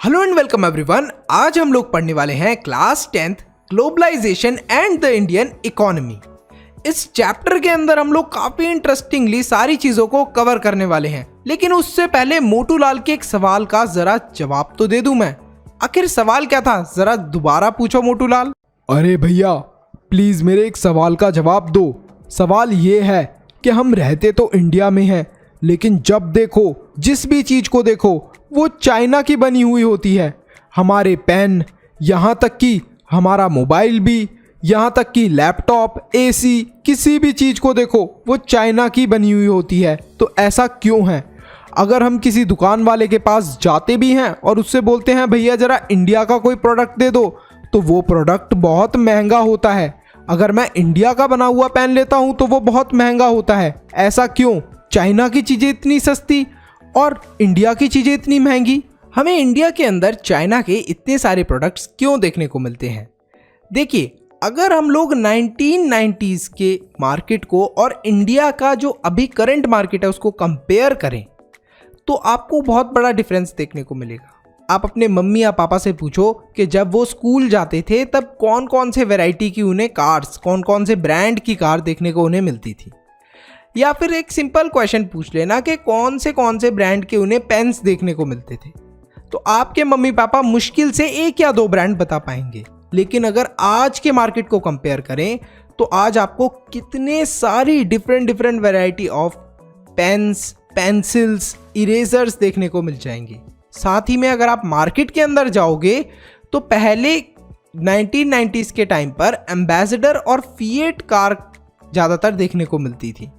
Hello and welcome everyone. आज हम लोग पढ़ने वाले हैं class 10th globalisation and the Indian economy. इस चैप्टर के अंदर हम लोग काफी इंटरेस्टिंगली सारी चीजों को कवर करने वाले हैं, लेकिन उससे पहले मोटू लाल के एक सवाल का जरा जवाब तो दे दूं मैं। आखिर सवाल क्या था, जरा दोबारा पूछो मोटू लाल। अरे भैया प्लीज मेरे एक सवाल का जवाब दो। सवाल ये है कि हम रहते तो इंडिया में हैं, लेकिन जब देखो जिस भी चीज को देखो वो चाइना की बनी हुई होती है। हमारे पेन, यहाँ तक कि हमारा मोबाइल भी, यहाँ तक कि लैपटॉप, एसी, किसी भी चीज को देखो वो चाइना की बनी हुई होती है। तो ऐसा क्यों है? अगर हम किसी दुकान वाले के पास जाते भी हैं और उससे बोलते हैं भैया जरा इंडिया का कोई प्रोडक्ट दे दो, तो वो प्रोडक्ट बहुत महंगा होता है। अगर मैं इंडिया का बना हुआ पेन लेता हूं तो वो बहुत महंगा होता है। ऐसा क्यों? चाइना की चीजें इतनी सस्ती और इंडिया की चीजें इतनी महंगी। हमें इंडिया के अंदर चाइना के इतने सारे प्रोडक्ट्स क्यों देखने को मिलते हैं? देखिए, अगर हम लोग 1990s के मार्केट को और इंडिया का जो अभी करंट मार्केट है उसको कंपेयर करें तो आपको बहुत बड़ा डिफरेंस देखने को मिलेगा। आप अपने मम्मी या पापा से पूछो कि जब वो स्कूल जाते थे तब कौन कौन से वैरायटी की उन्हें कार्स, कौन कौन से ब्रांड की कार देखने को उन्हें मिलती थी। या फिर एक सिंपल क्वेश्चन पूछ लेना कि कौन से ब्रांड के उन्हें पेन्स देखने को मिलते थे, तो आपके मम्मी पापा मुश्किल से एक या दो ब्रांड बता पाएंगे। लेकिन अगर आज के मार्केट को कंपेयर करें तो आज आपको कितने सारी different variety of pens, pencils, erasers देखने को मिल जाएंगे। साथ ही में अगर आप मार्केट के अंदर जाओगे तो पहले 1990s के टाइम पर एम्बेसडर और फिएट कार ज़्यादातर देखने को मिलती थी,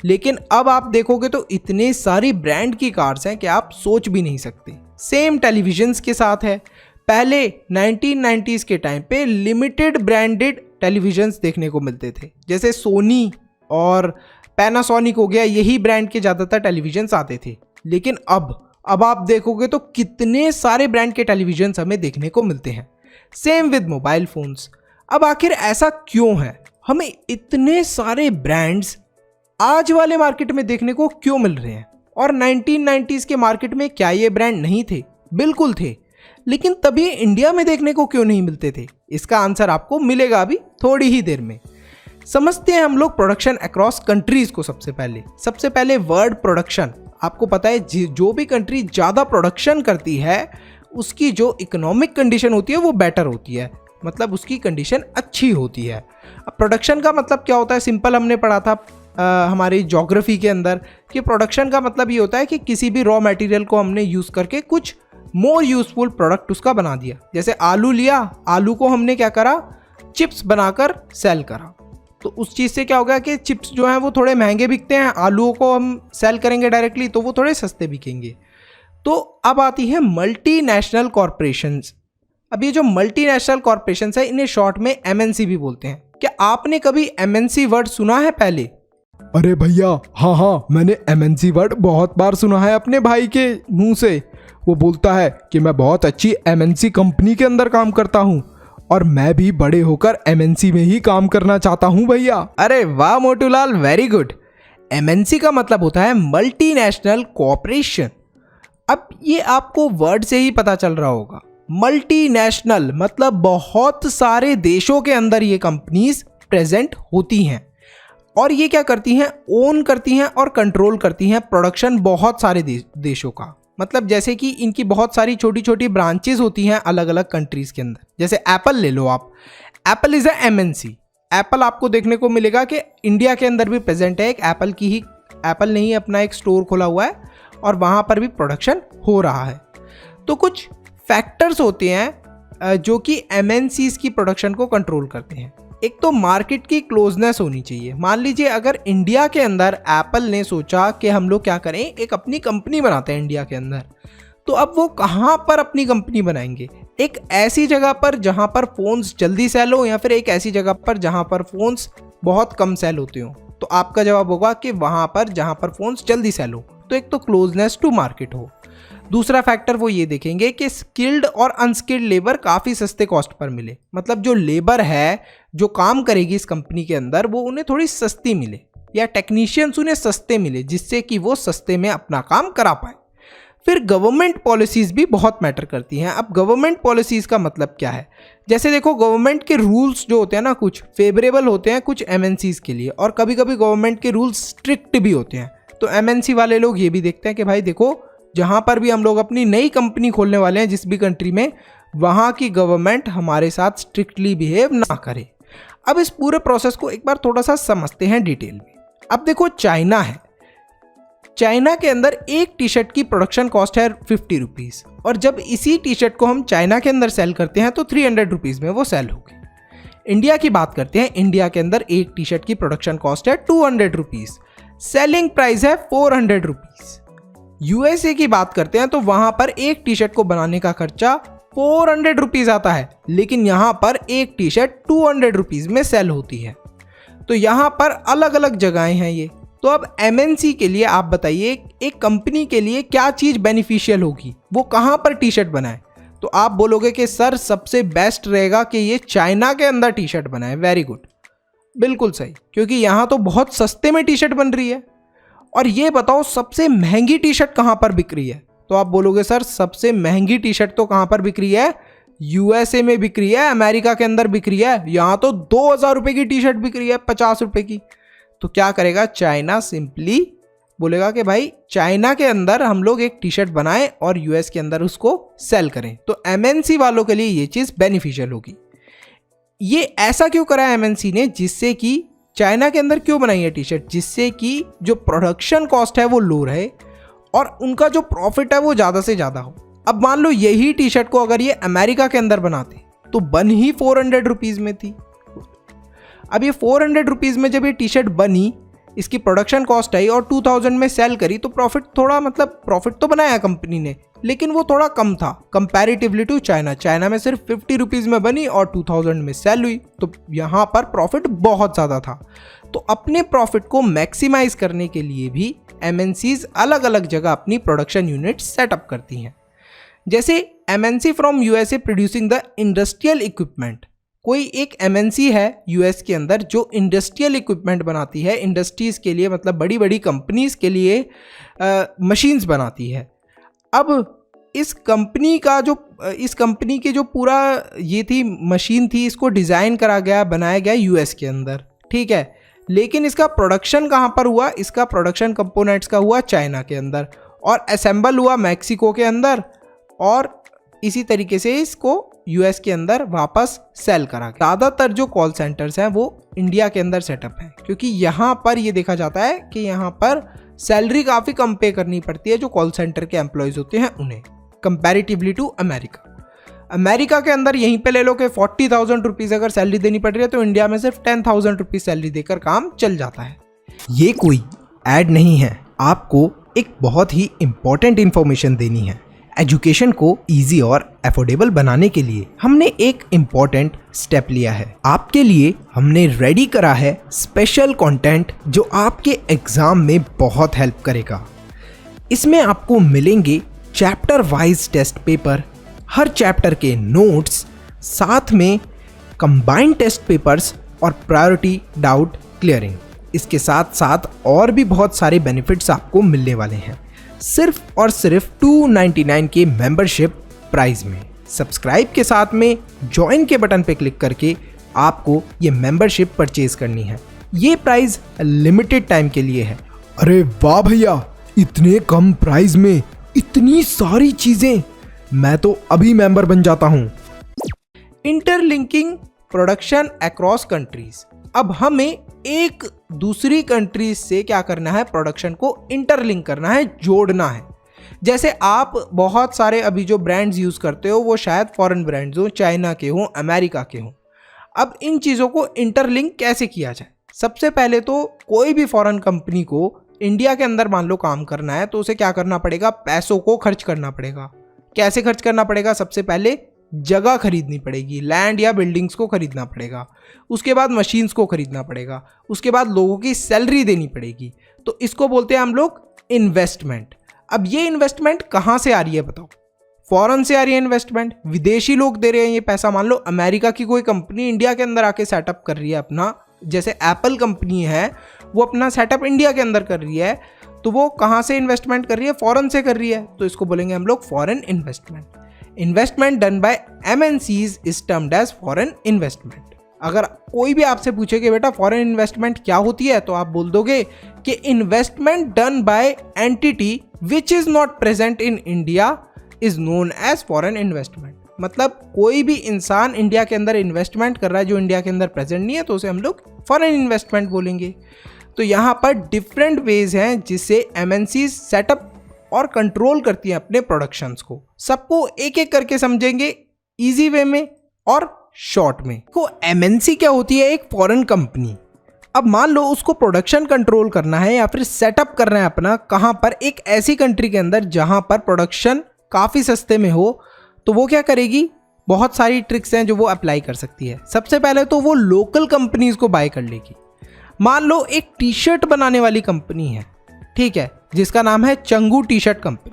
लेकिन अब आप देखोगे तो इतने सारी ब्रांड की कार्स हैं कि आप सोच भी नहीं सकते। सेम टेलीविजन्स के साथ है। पहले 1990s के टाइम पे लिमिटेड ब्रांडेड टेलीविजन्स देखने को मिलते थे, जैसे सोनी और पैनासोनिक हो गया, यही ब्रांड के ज़्यादातर टेलीविजन्स आते थे। लेकिन अब आप देखोगे तो कितने सारे ब्रांड के टेलीविजन्स हमें देखने को मिलते हैं। Same with mobile phones. अब आखिर ऐसा क्यों है? हमें इतने सारे ब्रांड्स आज वाले मार्केट में देखने को क्यों मिल रहे हैं? और 1990s के मार्केट में क्या ये ब्रांड नहीं थे? बिल्कुल थे, लेकिन तभी इंडिया में देखने को क्यों नहीं मिलते थे? इसका आंसर आपको मिलेगा अभी थोड़ी ही देर में। समझते हैं हम लोग प्रोडक्शन अक्रॉस कंट्रीज को। सबसे पहले वर्ड प्रोडक्शन। आपको पता है जो भी कंट्री ज़्यादा प्रोडक्शन करती है उसकी जो इकोनॉमिक कंडीशन होती है वो बेटर होती है, मतलब उसकी कंडीशन अच्छी होती है। अब प्रोडक्शन का मतलब क्या होता है? सिंपल हमने पढ़ा था हमारी ज्योग्राफी के अंदर कि प्रोडक्शन का मतलब ये होता है कि किसी भी रॉ मटेरियल को हमने यूज़ करके कुछ मोर यूजफुल प्रोडक्ट उसका बना दिया। जैसे आलू लिया, आलू को हमने क्या करा? चिप्स बनाकर सेल करा। तो उस चीज़ से क्या होगा कि चिप्स जो हैं वो थोड़े महंगे बिकते हैं, आलूओं को हम सेल करेंगे डायरेक्टली तो वो थोड़े सस्ते बिकेंगे। तो अब आती है मल्टीनेशनल कॉरपोरेशंस। अब ये जो मल्टीनेशनल कॉरपोरेशंस है इन्हें शॉर्ट में एमएनसी भी बोलते हैं। क्या आपने कभी एमएनसी वर्ड सुना है पहले? अरे भैया हाँ, मैंने एमएनसी वर्ड बहुत बार सुना है अपने भाई के मुंह से। वो बोलता है कि मैं बहुत अच्छी एमएनसी कंपनी के अंदर काम करता हूँ और मैं भी बड़े होकर एमएनसी में ही काम करना चाहता हूँ भैया। अरे वाह मोटू लाल, वेरी गुड। एमएनसी का मतलब होता है मल्टीनेशनल कॉरपोरेशन। अब ये आपको वर्ड से ही पता चल रहा होगा। मल्टीनेशनल मतलब बहुत सारे देशों के अंदर ये कंपनीज प्रेजेंट होती हैं और ये क्या करती हैं? ओन करती हैं और कंट्रोल करती हैं प्रोडक्शन बहुत सारे देशों का। मतलब जैसे कि इनकी बहुत सारी छोटी छोटी ब्रांचेस होती हैं अलग अलग कंट्रीज़ के अंदर। जैसे एप्पल ले लो आप, Apple is a MNC. Apple आपको देखने को मिलेगा कि इंडिया के अंदर भी प्रेजेंट है। एक एप्पल ने ही अपना एक स्टोर खोला हुआ है और वहाँ पर भी प्रोडक्शन हो रहा है। तो कुछ फैक्टर्स होते हैं जो कि एमएनसीज़ की प्रोडक्शन को कंट्रोल करते हैं। एक तो मार्केट की क्लोजनेस होनी चाहिए। मान लीजिए अगर इंडिया के अंदर एप्पल ने सोचा कि हम लोग क्या करें, एक अपनी कंपनी बनाते हैं इंडिया के अंदर, तो अब वो कहाँ पर अपनी कंपनी बनाएंगे? एक ऐसी जगह पर जहाँ पर फ़ोन्स जल्दी सेल हो या फिर एक ऐसी जगह पर जहाँ पर फ़ोन्स बहुत कम सेल होते हो? तो आपका जवाब होगा कि वहाँ पर जहाँ पर फ़ोन्स जल्दी सेल हो। तो एक तो क्लोजनेस टू मार्केट हो। दूसरा फैक्टर वो ये देखेंगे कि स्किल्ड और अनस्किल्ड लेबर काफ़ी सस्ते कॉस्ट पर मिले। मतलब जो लेबर है जो काम करेगी इस कंपनी के अंदर वो उन्हें थोड़ी सस्ती मिले, या टेक्नीशियंस उन्हें सस्ते मिले जिससे कि वो सस्ते में अपना काम करा पाए। फिर गवर्नमेंट पॉलिसीज़ भी बहुत मैटर करती हैं। अब गवर्नमेंट पॉलिसीज़ का मतलब क्या है, जैसे देखो गवर्नमेंट के रूल्स जो होते हैं ना, कुछ फेवरेबल होते हैं कुछ एमएनसीज़ के लिए, और कभी कभी गवर्नमेंट के रूल्स स्ट्रिक्ट भी होते हैं। तो एमएनसी वाले लोग ये भी देखते हैं कि भाई देखो, जहाँ पर भी हम लोग अपनी नई कंपनी खोलने वाले हैं जिस भी कंट्री में, वहाँ की गवर्नमेंट हमारे साथ स्ट्रिक्टली बिहेव ना करे। अब इस पूरे प्रोसेस को एक बार थोड़ा सा समझते हैं डिटेल में। अब देखो चाइना है, चाइना के अंदर एक टी शर्ट की प्रोडक्शन कॉस्ट है 50 रुपीज़, और जब इसी टी शर्ट को हम चाइना के अंदर सेल करते हैं तो 300 रुपीज़ में वो सेल होगी। इंडिया की बात करते हैं, इंडिया के अंदर एक टी शर्ट की प्रोडक्शन कॉस्ट है 200 रुपीज़, सेलिंग प्राइस है 400 रुपीज़। यूएसए की बात करते हैं तो वहाँ पर एक टी शर्ट को बनाने का खर्चा 400 रुपीज़ आता है, लेकिन यहाँ पर एक टी शर्ट 200 रुपीज़ में सेल होती है। तो यहाँ पर अलग अलग जगहें हैं ये। तो अब एमएनसी के लिए आप बताइए, एक कंपनी के लिए क्या चीज़ बेनिफिशियल होगी, वो कहाँ पर टी शर्ट बनाए? तो आप बोलोगे कि सर सबसे बेस्ट रहेगा कि ये चाइना के अंदर टी शर्ट बनाए। वेरी गुड, बिल्कुल सही, क्योंकि यहाँ तो बहुत सस्ते में टी शर्ट बन रही है। और ये बताओ सबसे महंगी टी शर्ट कहाँ पर बिक रही है? तो आप बोलोगे सर सबसे महंगी टी शर्ट तो कहाँ पर बिक रही है? यूएसए में बिक रही है, अमेरिका के अंदर बिक रही है। यहाँ तो 2000 रुपये की टी शर्ट बिक रही है 50 रुपये की। तो क्या करेगा चाइना? सिंपली बोलेगा कि भाई चाइना के अंदर हम लोग एक टी शर्ट बनाएं और यूएस के अंदर उसको सेल करें। तो एमएनसी वालों के लिए ये चीज़ बेनिफिशियल होगी। ये ऐसा क्यों करा एमएनसी ने, जिससे कि चाइना के अंदर क्यों बनाई है टी शर्ट? जिससे कि जो प्रोडक्शन कॉस्ट है वो लो रहे और उनका जो प्रॉफिट है वो ज़्यादा से ज़्यादा हो। अब मान लो यही टी शर्ट को अगर ये अमेरिका के अंदर बनाते तो बन ही 400 रुपीज़ में थी। अब ये 400 रुपीज़ में जब ये टी शर्ट बनी, इसकी प्रोडक्शन कॉस्ट आई और 2000 में सेल करी, तो प्रॉफिट थोड़ा, मतलब प्रॉफिट तो बनाया कंपनी ने, लेकिन वो थोड़ा कम था कंपैरेटिवली टू चाइना। चाइना में सिर्फ 50 रुपीज़ में बनी और 2000 में सेल हुई, तो यहाँ पर प्रॉफिट बहुत ज़्यादा था। तो अपने प्रॉफिट को मैक्सिमाइज करने के लिए भी एमएनसीज अलग अलग जगह अपनी प्रोडक्शन यूनिट सेटअप करती हैं। जैसे MNC from USA producing the industrial equipment. कोई एक एमएनसी है यूएस के अंदर जो इंडस्ट्रियल इक्विपमेंट बनाती है, इंडस्ट्रीज़ के लिए, मतलब बड़ी बड़ी कंपनीज़ के लिए मशीन्स बनाती है। अब इस कंपनी की जो पूरा ये थी मशीन थी, इसको डिज़ाइन करा गया, बनाया गया यूएस के अंदर, ठीक है। लेकिन इसका प्रोडक्शन कहाँ पर हुआ? इसका प्रोडक्शन कंपोनेंट्स का हुआ चाइना के अंदर और असेंबल हुआ मैक्सिको के अंदर, और इसी तरीके से इसको यूएस के अंदर वापस सेल करा। ज़्यादातर जो कॉल सेंटर्स हैं वो इंडिया के अंदर सेटअप हैं, क्योंकि यहाँ पर ये देखा जाता है कि यहाँ पर सैलरी काफ़ी कम पे करनी पड़ती है जो कॉल सेंटर के एम्प्लॉयज़ होते हैं उन्हें, कंपैरेटिवली टू अमेरिका। अमेरिका के अंदर यहीं पे ले लो कि 40,000 रुपीज़ अगर सैलरी देनी पड़ रही है, तो इंडिया में सिर्फ 10,000 रुपीज़ सैलरी देकर काम चल जाता है। ये कोई ऐड नहीं है, आपको एक बहुत ही इम्पॉर्टेंट इन्फॉर्मेशन देनी है। एजुकेशन को इजी और अफोर्डेबल बनाने के लिए हमने एक इम्पॉर्टेंट स्टेप लिया है। आपके लिए हमने रेडी करा है स्पेशल कंटेंट जो आपके एग्जाम में बहुत हेल्प करेगा। इसमें आपको मिलेंगे चैप्टर वाइज टेस्ट पेपर, हर चैप्टर के नोट्स, साथ में कंबाइंड टेस्ट पेपर्स और प्रायोरिटी डाउट क्लियरिंग। इसके साथ साथ और भी बहुत सारे बेनिफिट्स आपको मिलने वाले हैं, सिर्फ और सिर्फ 299 के मेंबरशिप प्राइस में। सब्सक्राइब के साथ में ज्वाइन के बटन पे क्लिक करके आपको ये मेंबरशिप परचेज करनी है। ये प्राइस लिमिटेड टाइम के लिए है। अरे वाह भैया, इतने कम प्राइस में इतनी सारी चीजें, मैं तो अभी मेंबर बन जाता हूँ। Interlinking production across countries. अब हमें एक दूसरी कंट्रीज से क्या करना है? प्रोडक्शन को इंटरलिंक करना है, जोड़ना है। जैसे आप बहुत सारे अभी जो ब्रांड्स यूज़ करते हो वो शायद फॉरेन ब्रांड्स हो, चाइना के हों, अमेरिका के हों। अब इन चीज़ों को इंटरलिंक कैसे किया जाए? सबसे पहले तो कोई भी फॉरेन कंपनी को इंडिया के अंदर मान लो काम करना है, तो उसे क्या करना पड़ेगा? पैसों को खर्च करना पड़ेगा। कैसे खर्च करना पड़ेगा? सबसे पहले जगह खरीदनी पड़ेगी, लैंड या बिल्डिंग्स को खरीदना पड़ेगा, उसके बाद मशीन्स को खरीदना पड़ेगा, उसके बाद लोगों की सैलरी देनी पड़ेगी। तो इसको बोलते हैं हम लोग इन्वेस्टमेंट। अब ये इन्वेस्टमेंट कहाँ से आ रही है बताओ? फॉरेन से आ रही है इन्वेस्टमेंट, विदेशी लोग दे रहे हैं ये पैसा। मान लो अमेरिका की कोई कंपनी इंडिया के अंदर आके सेटअप कर रही है अपना, जैसे एप्पल कंपनी है वो अपना सेटअप इंडिया के अंदर कर रही है, तो वो कहाँ से इन्वेस्टमेंट कर रही है, फॉरेन से कर रही है, तो इसको बोलेंगे हम लोग foreign investment. Investment done by MNCs is termed as foreign investment. अगर कोई भी आपसे पूछे कि बेटा फॉरेन इन्वेस्टमेंट क्या होती है, तो आप बोल दोगे कि investment done by entity which is not present in India is known as foreign investment. मतलब कोई भी इंसान इंडिया के अंदर इन्वेस्टमेंट कर रहा है जो इंडिया के अंदर प्रेजेंट नहीं है, तो उसे हम लोग फॉरेन इन्वेस्टमेंट बोलेंगे। तो यहाँ पर डिफरेंट वेज हैं जिससे MNCs सेटअप और कंट्रोल करती हैं अपने प्रोडक्शंस को। सबको एक एक करके समझेंगे, इजी वे में और शॉर्ट में। तो MNC क्या होती है, एक फॉरेन कंपनी। अब मान लो उसको प्रोडक्शन कंट्रोल करना है या फिर सेटअप करना है अपना, कहाँ पर, एक ऐसी कंट्री के अंदर जहाँ पर प्रोडक्शन काफ़ी सस्ते में हो, तो वो क्या करेगी, बहुत सारी ट्रिक्स हैं जो वो अप्लाई कर सकती है। सबसे पहले तो वो लोकल कंपनीज को बाय कर लेगी। मान लो एक टी शर्ट बनाने वाली कंपनी है, ठीक है, जिसका नाम है चंगू टी शर्ट कंपनी।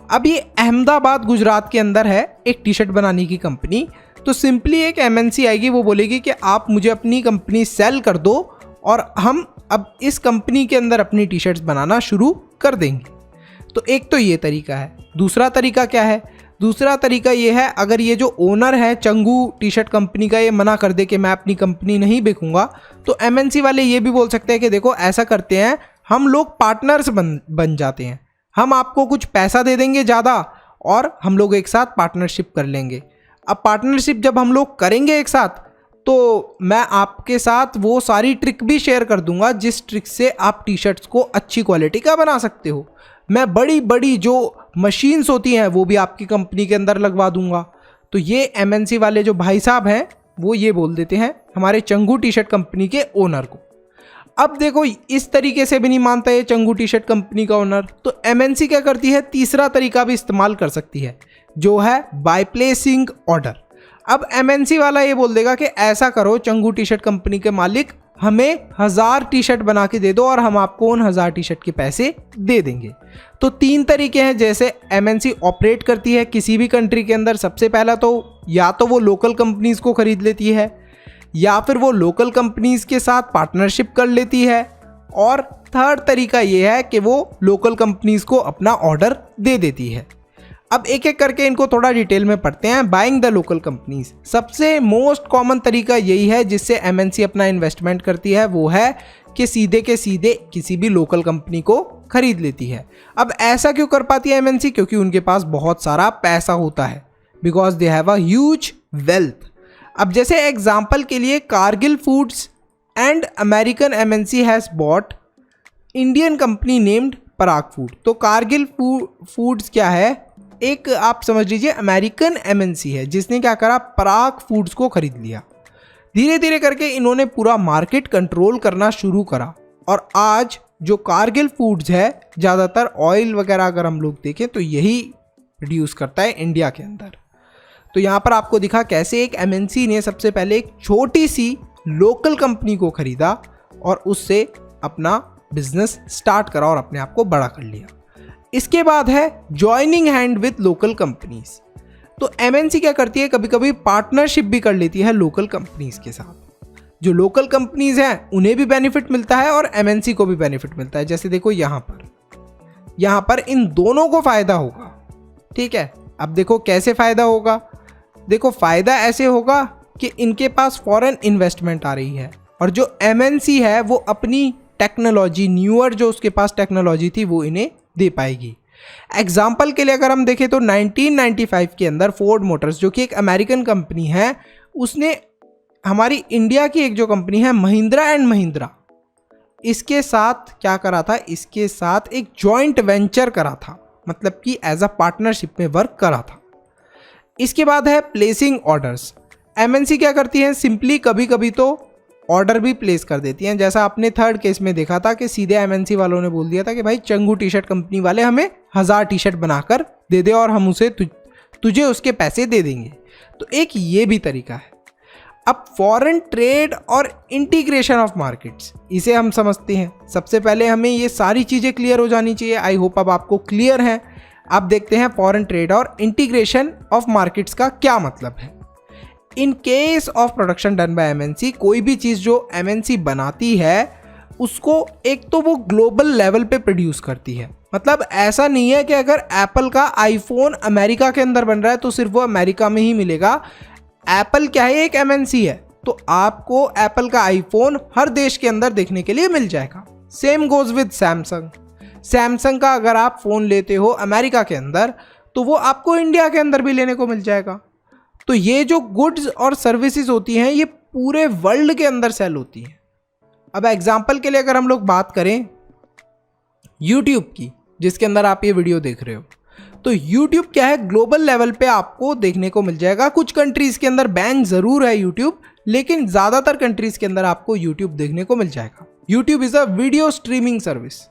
अब ये अहमदाबाद गुजरात के अंदर है एक टी शर्ट बनाने की कंपनी। तो सिंपली एक MNC आएगी, वो बोलेगी कि आप मुझे अपनी कंपनी सेल कर दो और हम अब इस कंपनी के अंदर अपनी टी शर्ट्स बनाना शुरू कर देंगे। तो एक तो ये तरीका है। दूसरा तरीका क्या है, दूसरा तरीका ये है, अगर ये जो ओनर है चंगू टी शर्ट कंपनी का, ये मना कर दे कि मैं अपनी कंपनी नहीं बेचूंगा, तो MNC वाले ये भी बोल सकते हैं कि देखो ऐसा करते हैं, हम लोग पार्टनर्स बन जाते हैं, हम आपको कुछ पैसा दे देंगे ज़्यादा और हम लोग एक साथ पार्टनरशिप कर लेंगे। अब पार्टनरशिप जब हम लोग करेंगे एक साथ, तो मैं आपके साथ वो सारी ट्रिक भी शेयर कर दूंगा जिस ट्रिक से आप टी शर्ट्स को अच्छी क्वालिटी का बना सकते हो। मैं बड़ी बड़ी जो मशीन्स होती हैं वो भी आपकी कंपनी के अंदर लगवा दूंगा। तो ये MNC वाले जो भाई साहब हैं वो ये बोल देते हैं हमारे चंगू टी शर्ट कंपनी के ओनर को। अब देखो इस तरीके से भी नहीं मानता ये चंगू टी शर्ट कंपनी का ओनर, तो MNC क्या करती है, तीसरा तरीका भी इस्तेमाल कर सकती है, जो है बाय प्लेसिंग ऑर्डर। अब MNC वाला ये बोल देगा कि ऐसा करो चंगू टी शर्ट कंपनी के मालिक, हमें 1000 टी शर्ट बना के दे दो और हम आपको उन 1000 टी शर्ट के पैसे दे देंगे। तो 3 तरीके हैं जैसे MNC ऑपरेट करती है किसी भी कंट्री के अंदर। सबसे पहला तो या तो वो लोकल कंपनीज को खरीद लेती है, या फिर वो लोकल कंपनीज के साथ पार्टनरशिप कर लेती है, और थर्ड तरीका ये है कि वो लोकल कंपनीज को अपना ऑर्डर दे देती है। अब एक एक करके इनको थोड़ा डिटेल में पढ़ते हैं। बाइंग द लोकल कंपनीज, सबसे मोस्ट कॉमन तरीका यही है जिससे MNC अपना इन्वेस्टमेंट करती है, वो है कि सीधे के सीधे किसी भी लोकल कंपनी को खरीद लेती है। अब ऐसा क्यों कर पाती है MNC, क्योंकि उनके पास बहुत सारा पैसा होता है, because they have a huge wealth. अब जैसे एग्जाम्पल के लिए Kargil foods and American MNC has bot Indian company named Parag food. तो कारगिल फूड्स क्या है, एक आप समझ लीजिए अमेरिकन MNC है जिसने क्या करा, पराग फूड्स को खरीद लिया। धीरे धीरे करके इन्होंने पूरा मार्केट कंट्रोल करना शुरू करा, और आज जो कारगिल फूड्स है ज़्यादातर ऑयल वगैरह अगर हम लोग देखें तो यही प्रोड्यूस करता है इंडिया के अंदर। तो यहाँ पर आपको दिखा कैसे एक MNC ने सबसे पहले एक छोटी सी लोकल कंपनी को खरीदा और उससे अपना बिजनेस स्टार्ट करा और अपने आप को बड़ा कर लिया। इसके बाद है joining hand with local companies. तो MNC क्या करती है, कभी कभी पार्टनरशिप भी कर लेती है लोकल कंपनीज के साथ। जो लोकल कंपनीज हैं उन्हें भी बेनिफिट मिलता है और MNC को भी बेनिफिट मिलता है। जैसे देखो यहाँ पर इन दोनों को फायदा होगा, ठीक है। अब देखो कैसे फायदा होगा, देखो फायदा ऐसे होगा कि इनके पास फॉरेन इन्वेस्टमेंट आ रही है, और जो MNC है वो अपनी टेक्नोलॉजी, न्यूअर जो उसके पास टेक्नोलॉजी थी वो इन्हें दे पाएगी। एग्जाम्पल के लिए अगर हम देखें तो 1995 के अंदर फोर्ड मोटर्स जो कि एक अमेरिकन कंपनी है, उसने हमारी इंडिया की एक जो कंपनी है महिंद्रा एंड महिंद्रा, इसके साथ क्या करा था, इसके साथ एक जॉइंट वेंचर करा था, मतलब कि एज अ पार्टनरशिप में वर्क करा था। इसके बाद है प्लेसिंग ऑर्डर्स। MNC क्या करती है, सिंपली कभी कभी तो ऑर्डर भी प्लेस कर देती हैं। जैसा आपने थर्ड केस में देखा था कि सीधे MNC वालों ने बोल दिया था कि भाई चंगू टी शर्ट कंपनी वाले हमें 1000 टी शर्ट बनाकर दे दे और हम उसे तुझे उसके पैसे दे देंगे। तो एक ये भी तरीका है। अब फॉरेन ट्रेड और इंटीग्रेशन ऑफ मार्केट्स, इसे हम समझते हैं। सबसे पहले हमें ये सारी चीज़ें क्लियर हो जानी चाहिए। आई होप अब आपको क्लियर है। अब देखते हैं फॉरेन ट्रेड और इंटीग्रेशन ऑफ मार्केट्स का क्या मतलब है। In case of production done by MNC, कोई भी चीज़ जो MNC बनाती है उसको एक तो वो ग्लोबल लेवल पे प्रोड्यूस करती है। मतलब ऐसा नहीं है कि अगर एप्पल का आईफोन अमेरिका के अंदर बन रहा है तो सिर्फ वो अमेरिका में ही मिलेगा। एप्पल क्या है, एक एमएनसी है, तो आपको एप्पल का आईफोन हर देश के अंदर देखने के लिए मिल जाएगा। Same goes with Samsung. Samsung का अगर आप फ़ोन लेते हो अमेरिका के अंदर तो वो आपको इंडिया के अंदर भी लेने को मिल जाएगा। तो ये जो गुड्स और सर्विसेज होती हैं ये पूरे वर्ल्ड के अंदर सेल होती हैं। अब एग्जाम्पल के लिए अगर हम लोग बात करें यूट्यूब की, जिसके अंदर आप ये वीडियो देख रहे हो, तो यूट्यूब क्या है, ग्लोबल लेवल पे आपको देखने को मिल जाएगा। कुछ कंट्रीज़ के अंदर बैन ज़रूर है यूट्यूब, लेकिन ज़्यादातर कंट्रीज़ के अंदर आपको यूट्यूब देखने को मिल जाएगा। YouTube is a video streaming service.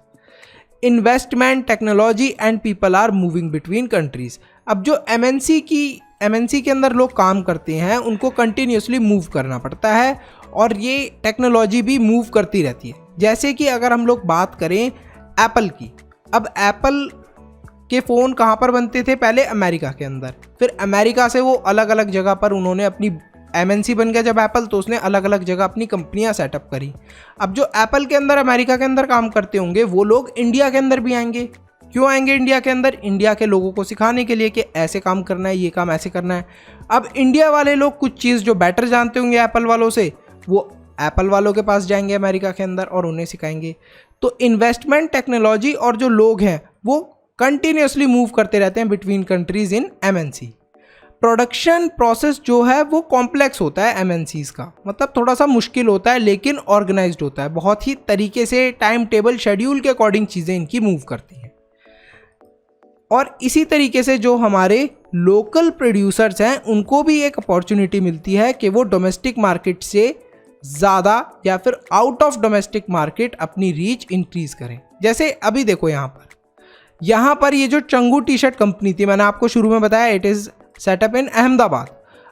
Investment, technology and people are moving between countries. अब जो एमएनसी के अंदर लोग काम करते हैं उनको कंटिन्यूसली मूव करना पड़ता है और ये टेक्नोलॉजी भी मूव करती रहती है। जैसे कि अगर हम लोग बात करें एप्पल की, अब एप्पल के फ़ोन कहाँ पर बनते थे, पहले अमेरिका के अंदर, फिर अमेरिका से वो अलग अलग जगह पर उन्होंने अपनी एमएनसी बन गया जब एप्पल, तो उसने अलग अलग जगह अपनी कंपनियां सेटअप करी। अब जो एप्पल के अंदर अमेरिका के अंदर काम करते होंगे वो लोग इंडिया के अंदर भी आएंगे। क्यों आएंगे इंडिया के अंदर? इंडिया के लोगों को सिखाने के लिए कि ऐसे काम करना है, ये काम ऐसे करना है। अब इंडिया वाले लोग कुछ चीज़ जो बेटर जानते होंगे एप्पल वालों से, वो एप्पल वालों के पास जाएंगे अमेरिका के अंदर और उन्हें सिखाएंगे। तो इन्वेस्टमेंट, टेक्नोलॉजी और जो लोग हैं वो कंटिन्यूसली मूव करते रहते हैं between countries in MNC. Production process जो है वो कॉम्प्लेक्स होता है एमएनसीज का, मतलब थोड़ा सा मुश्किल होता है लेकिन ऑर्गेनाइज्ड होता है। बहुत ही तरीके से टाइम टेबल, शेड्यूल के अकॉर्डिंग चीज़ें इनकी मूव करती हैं। और इसी तरीके से जो हमारे लोकल प्रोड्यूसर्स हैं उनको भी एक अपॉर्चुनिटी मिलती है कि वो डोमेस्टिक मार्केट से ज़्यादा या फिर आउट ऑफ डोमेस्टिक मार्केट अपनी रीच इंक्रीज़ करें। जैसे अभी देखो यहाँ पर ये जो चंगू टी शर्ट कंपनी थी, मैंने आपको शुरू में बताया इट इज़ सेटअप इन अहमदाबाद।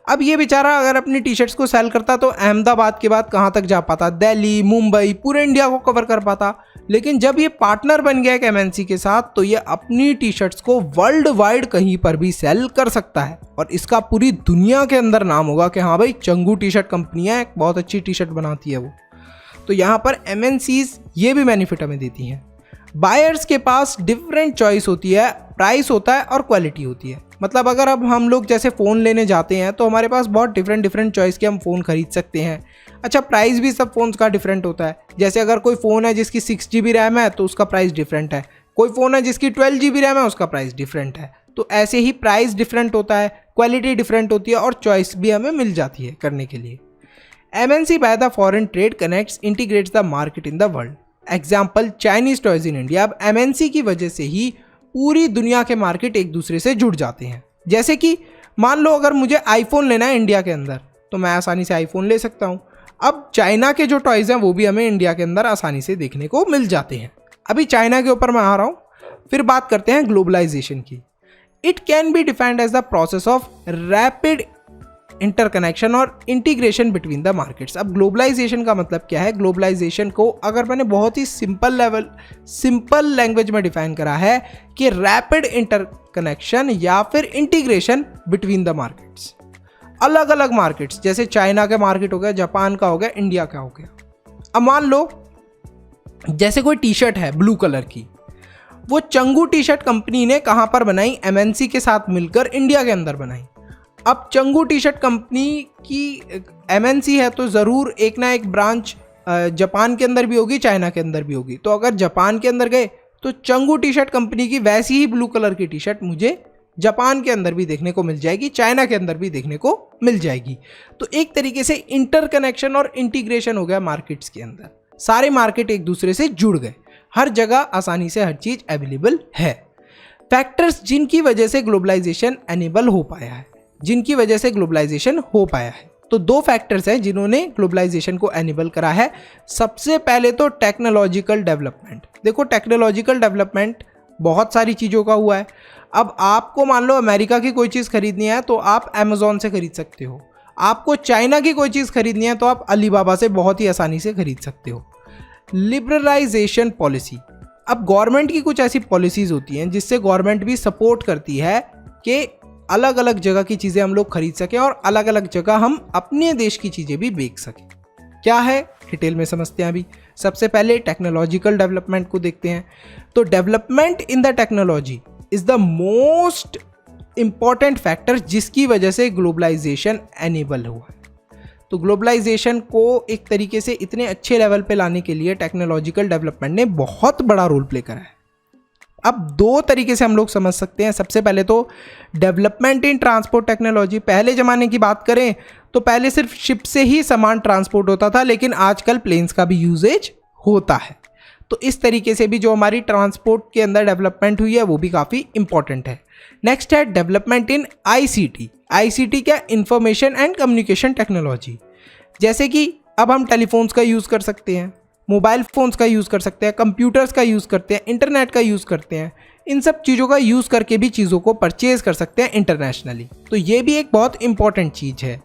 अब ये बेचारा अगर अपनी टी शर्ट्स को सेल करता तो अहमदाबाद के बाद कहाँ तक जा पाता, दिल्ली, मुंबई, पूरे इंडिया को कवर कर पाता। लेकिन जब ये पार्टनर बन गया एक एमएनसी के साथ तो ये अपनी टी शर्ट्स को वर्ल्ड वाइड कहीं पर भी सेल कर सकता है और इसका पूरी दुनिया के अंदर नाम होगा कि हाँ भाई चंगू टी शर्ट कंपनी है, बहुत अच्छी टी शर्ट बनाती है वो। तो यहाँ पर एमएनसीज ये भी बेनिफिट हमें देती हैं। बायर्स के पास डिफरेंट चॉइस होती है, प्राइस होता है और क्वालिटी होती है। मतलब अगर अब हम लोग जैसे फ़ोन लेने जाते हैं तो हमारे पास बहुत डिफरेंट चॉइस के हम फ़ोन खरीद सकते हैं। अच्छा, प्राइस भी सब फ़ोन्स का डिफरेंट होता है। जैसे अगर कोई फ़ोन है जिसकी 6 GB रैम है तो उसका प्राइस डिफरेंट है, कोई फ़ोन है जिसकी 12 GB रैम है उसका प्राइस डिफरेंट है। तो ऐसे ही प्राइस डिफरेंट होता है, क्वालिटी डिफरेंट होती है और चॉइस भी हमें मिल जाती है करने के लिए। MNC by the foreign trade connects integrates the market in the world. Example Chinese toys in India. अब MNC की वजह से ही पूरी दुनिया के मार्केट एक दूसरे से जुड़ जाते हैं। जैसे कि मान लो अगर मुझे आईफोन लेना है इंडिया के अंदर तो मैं आसानी से आईफोन ले सकता हूँ। अब चाइना के जो टॉयज़ हैं वो भी हमें इंडिया के अंदर आसानी से देखने को मिल जाते हैं। अभी चाइना के ऊपर मैं आ रहा हूँ। फिर बात करते हैं ग्लोबलाइजेशन की। It can be defined as the process of rapid interconnection और इंटीग्रेशन बिटवीन द मार्केट्स। अब ग्लोबलाइजेशन का मतलब क्या है? ग्लोबलाइजेशन को अगर मैंने बहुत ही सिंपल लैंग्वेज में डिफाइन करा है कि रैपिड इंटरकनेक्शन या फिर इंटीग्रेशन बिटवीन द मार्केट्स। अलग अलग मार्केट्स, जैसे चाइना का मार्केट हो गया, जापान का हो गया, इंडिया का हो गया। अब मान लो जैसे कोई टी शर्ट है ब्लू कलर की, वो चंगू टी शर्ट कंपनी ने कहाँ पर बनाई? MNC के साथ मिलकर इंडिया के अंदर बनाई। अब चंगू टी शर्ट कंपनी की MNC है तो ज़रूर एक ना एक ब्रांच जापान के अंदर भी होगी, चाइना के अंदर भी होगी। तो अगर जापान के अंदर गए तो चंगू टी शर्ट कंपनी की वैसी ही ब्लू कलर की टी शर्ट मुझे जापान के अंदर भी देखने को मिल जाएगी, चाइना के अंदर भी देखने को मिल जाएगी। तो एक तरीके से इंटरकनेक्शन और इंटीग्रेशन हो गया मार्केट्स के अंदर। सारे मार्केट एक दूसरे से जुड़ गए, हर जगह आसानी से हर चीज़ अवेलेबल है। फैक्टर्स जिनकी वजह से ग्लोबलाइजेशन एनेबल हो पाया है, जिनकी वजह से ग्लोबलाइजेशन हो पाया है, तो 2 फैक्टर्स हैं जिन्होंने ग्लोबलाइजेशन को एनेबल करा है। सबसे पहले तो टेक्नोलॉजिकल डेवलपमेंट। देखो टेक्नोलॉजिकल डेवलपमेंट बहुत सारी चीज़ों का हुआ है। अब आपको मान लो अमेरिका की कोई चीज़ खरीदनी है तो आप अमेज़ॉन से खरीद सकते हो। आपको चाइना की कोई चीज़ खरीदनी है तो आप अलीबाबा से बहुत ही आसानी से खरीद सकते हो। Liberalisation policy. अब गवर्नमेंट की कुछ ऐसी पॉलिसीज़ होती हैं जिससे गवर्नमेंट भी सपोर्ट करती है कि अलग अलग जगह की चीज़ें हम लोग खरीद सकें और अलग अलग जगह हम अपने देश की चीज़ें भी बेच सकें। क्या है डिटेल में समझते हैं अभी। सबसे पहले टेक्नोलॉजिकल डेवलपमेंट को देखते हैं। तो development in the technology is the most important factor जिसकी वजह से ग्लोबलाइजेशन एनेबल हुआ है। तो ग्लोबलाइजेशन को एक तरीके से इतने अच्छे लेवल पे लाने के लिए टेक्नोलॉजिकल डेवलपमेंट ने बहुत बड़ा रोल प्ले करा है। अब दो तरीके से हम लोग समझ सकते हैं। सबसे पहले तो डेवलपमेंट इन ट्रांसपोर्ट टेक्नोलॉजी। पहले ज़माने की बात करें तो पहले सिर्फ शिप से ही सामान ट्रांसपोर्ट होता था, लेकिन आजकल प्लेन्स का भी यूजेज होता है। तो इस तरीके से भी जो हमारी ट्रांसपोर्ट के अंदर डेवलपमेंट हुई है वो भी काफ़ी इंपॉर्टेंट है। नेक्स्ट है डेवलपमेंट इन आईसीटी। आईसीटी क्या? Information and communication technology. जैसे कि अब हम टेलीफोन्स का यूज़ कर सकते हैं, मोबाइल फ़ोन्स का यूज़ कर सकते हैं, कंप्यूटर्स का यूज़ करते हैं, इंटरनेट का यूज़ करते हैं। इन सब चीज़ों का यूज़ करके भी चीज़ों को परचेज़ कर सकते हैं इंटरनेशनली। तो ये भी एक बहुत इंपॉर्टेंट चीज़ है।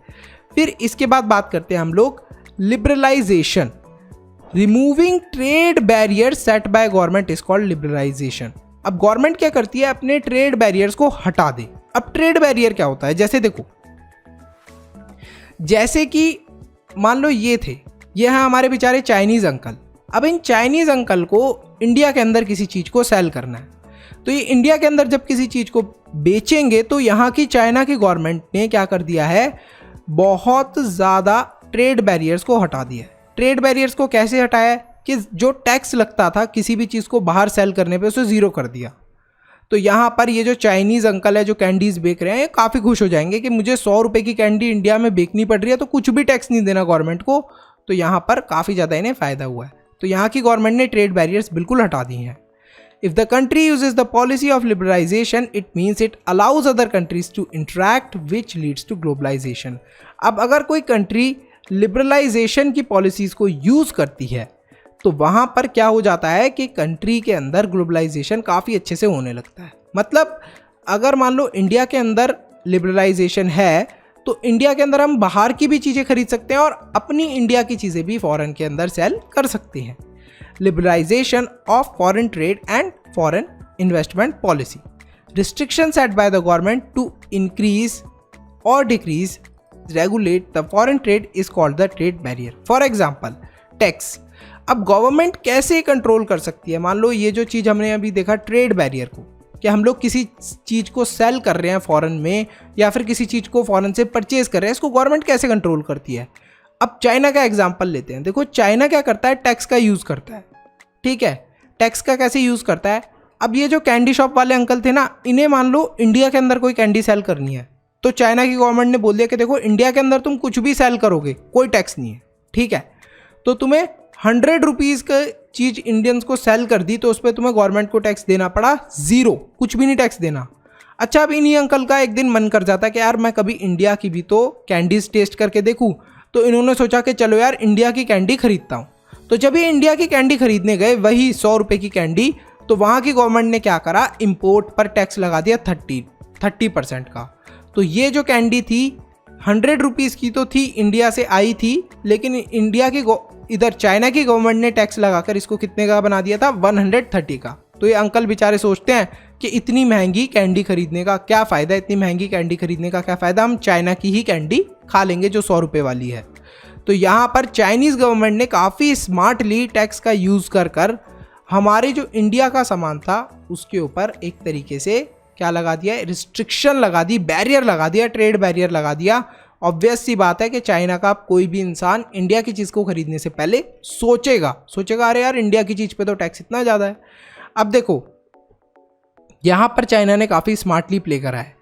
फिर इसके बाद बात करते हैं हम लोग liberalisation. Removing trade barrier set by government is called liberalisation. अब गवर्नमेंट क्या करती है? अपने ट्रेड बैरियर्स को हटा दे। अब ट्रेड बैरियर क्या होता है? जैसे देखो, जैसे कि मान लो ये हैं हमारे बेचारे चाइनीज़ अंकल। अब इन चाइनीज़ अंकल को इंडिया के अंदर किसी चीज़ को सेल करना है, तो ये इंडिया के अंदर जब किसी चीज़ को बेचेंगे तो यहाँ की चाइना की गवर्नमेंट ने क्या कर दिया है? बहुत ज़्यादा ट्रेड बैरियर्स को हटा दिया। ट्रेड बैरियर्स को कैसे हटाया? कि जो टैक्स लगता था किसी भी चीज़ को बाहर सेल करने पे, उसे ज़ीरो कर दिया। तो यहाँ पर ये जो चाइनीज़ अंकल है जो कैंडीज़ बेच रहे हैं, ये काफ़ी खुश हो जाएंगे कि मुझे 100 रुपये की कैंडी इंडिया में बेचनी पड़ रही है, तो कुछ भी टैक्स नहीं देना गवर्नमेंट को। तो यहाँ पर काफ़ी ज़्यादा इन्हें फ़ायदा हुआ है। तो यहाँ की गवर्नमेंट ने ट्रेड बैरियर्स बिल्कुल हटा दी हैं। If the country uses the policy of liberalisation it means it allows other countries to interact which leads to globalisation. अब अगर कोई कंट्री लिबरलाइजेशन की पॉलिसीज़ को यूज़ करती है तो वहाँ पर क्या हो जाता है कि कंट्री के अंदर ग्लोबलाइजेशन काफ़ी अच्छे से होने लगता है। मतलब अगर मान लो इंडिया के अंदर लिबरलाइजेशन है तो इंडिया के अंदर हम बाहर की भी चीज़ें खरीद सकते हैं और अपनी इंडिया की चीज़ें भी फॉरेन के अंदर सेल कर सकते हैं। Liberalisation of foreign trade and foreign investment policy. Restriction set by the government to increase और decrease regulate the foreign trade is called the trade barrier. For example tax. अब गवर्नमेंट कैसे control कर सकती है? मान लो ये जो चीज़ हमने अभी देखा ट्रेड बैरियर को, कि हम लोग किसी चीज़ को सेल कर रहे हैं फॉरेन में या फिर किसी चीज़ को फॉरेन से परचेज कर रहे हैं, इसको गवर्नमेंट कैसे कंट्रोल करती है? अब चाइना का एग्जांपल लेते हैं। देखो चाइना क्या करता है? टैक्स का यूज़ करता है। ठीक है, टैक्स का कैसे यूज़ करता है? अब ये जो कैंडी शॉप वाले अंकल थे ना, इन्हें मान लो इंडिया के अंदर कोई कैंडी सेल करनी है, तो चाइना की गवर्नमेंट ने बोल दिया कि देखो इंडिया के अंदर तुम कुछ भी सेल करोगे कोई टैक्स नहीं है। ठीक है, तो तुम्हें 100 रुपीज़ का चीज़ इंडियंस को सेल कर दी तो उस पर तुम्हें गवर्नमेंट को टैक्स देना पड़ा 0, कुछ भी नहीं टैक्स देना। अच्छा, अब इन्हीं अंकल का एक दिन मन कर जाता है कि यार मैं कभी इंडिया की भी तो कैंडीज टेस्ट करके देखूं, तो इन्होंने सोचा कि चलो यार इंडिया की कैंडी खरीदता हूं। तो जब ये इंडिया की कैंडी खरीदने गए, वही 100 रुपये की कैंडी, तो वहाँ की गवर्नमेंट ने क्या करा? इम्पोर्ट पर टैक्स लगा दिया 30% का। तो ये जो कैंडी थी 100 रुपीज़ की तो थी, इंडिया से आई थी, लेकिन इंडिया की इधर चाइना की गवर्नमेंट ने टैक्स लगाकर इसको कितने का बना दिया था? 130 का। तो ये अंकल बेचारे सोचते हैं कि इतनी महंगी कैंडी खरीदने का क्या फ़ायदा, इतनी महंगी कैंडी खरीदने का क्या फ़ायदा, हम चाइना की ही कैंडी खा लेंगे जो 100 रुपये वाली है। तो यहाँ पर चाइनीज़ गवर्नमेंट ने काफ़ी स्मार्टली टैक्स का यूज़ कर हमारे जो इंडिया का सामान था उसके ऊपर एक तरीके से क्या लगा दिया? रिस्ट्रिक्शन लगा दी, बैरियर लगा दिया, ट्रेड बैरियर लगा दिया। ऑब्वियस सी बात है कि चाइना का कोई भी इंसान इंडिया की चीज़ को खरीदने से पहले सोचेगा अरे यार इंडिया की चीज़ पे तो टैक्स इतना ज़्यादा है। अब देखो यहाँ पर चाइना ने काफ़ी स्मार्टली प्ले करा है।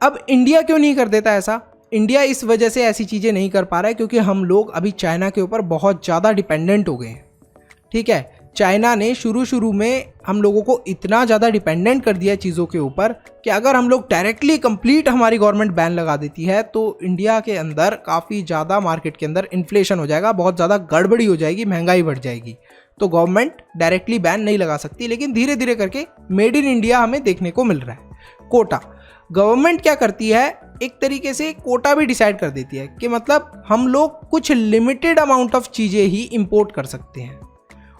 अब इंडिया क्यों नहीं कर देता ऐसा? इंडिया इस वजह से ऐसी चीज़ें नहीं कर पा रहा है क्योंकि हम लोग अभी चाइना के ऊपर बहुत ज़्यादा डिपेंडेंट हो गए हैं। ठीक है, चाइना ने शुरू में हम लोगों को इतना ज़्यादा डिपेंडेंट कर दिया चीज़ों के ऊपर कि अगर हम लोग डायरेक्टली कंप्लीट हमारी गवर्नमेंट बैन लगा देती है तो इंडिया के अंदर काफ़ी ज़्यादा मार्केट के अंदर इन्फ्लेशन हो जाएगा, बहुत ज़्यादा गड़बड़ी हो जाएगी, महंगाई बढ़ जाएगी। तो गवर्नमेंट डायरेक्टली बैन नहीं लगा सकती, लेकिन धीरे धीरे करके मेड इन इंडिया हमें देखने को मिल रहा है। कोटा, गवर्नमेंट क्या करती है? एक तरीके से कोटा भी डिसाइड कर देती है कि मतलब हम लोग कुछ लिमिटेड अमाउंट ऑफ चीज़ें ही इंपोर्ट कर सकते हैं